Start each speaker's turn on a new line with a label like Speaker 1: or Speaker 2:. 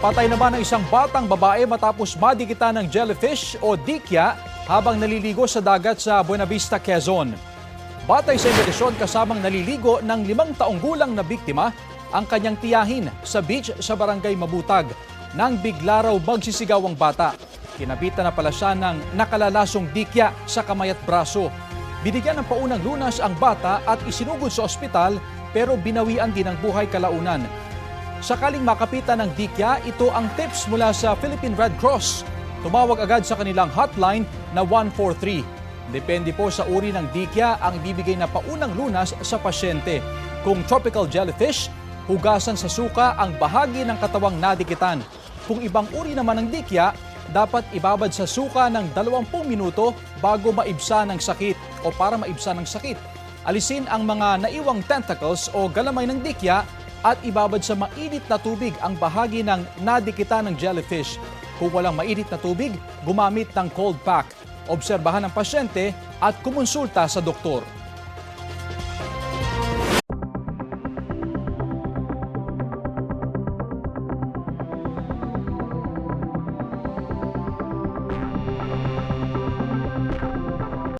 Speaker 1: Patay naman ang isang batang babae matapos madikitan ng jellyfish o dikya habang naliligo sa dagat sa Buenavista, Quezon. Batay sa investigasyon, kasamang naliligo ng 5 taong gulang na biktima ang kanyang tiyahin sa beach sa barangay Mabutag nang bigla raw magsisigaw ang bata. Kinabitan na pala siya ng nakalalasong dikya sa kamay at braso. Binigyan ng paunang lunas ang bata at isinugod sa ospital pero binawian din ang buhay kalaunan. Sakaling makapitan ng dikya, ito ang tips mula sa Philippine Red Cross. Tumawag agad sa kanilang hotline na 143. Depende po sa uri ng dikya ang ibibigay na paunang lunas sa pasyente. Kung tropical jellyfish, hugasan sa suka ang bahagi ng katawang nadikitan. Kung ibang uri naman ng dikya, dapat ibabad sa suka ng 20 minuto bago maibsa ng sakit o para maibsa ng sakit. Alisin ang mga naiwang tentacles o galamay ng dikya at ibabad sa mainit na tubig ang bahagi ng nadikitan ng jellyfish. Kung walang mainit na tubig, gumamit ng cold pack. Obserbahan ang pasyente at kumonsulta sa doktor.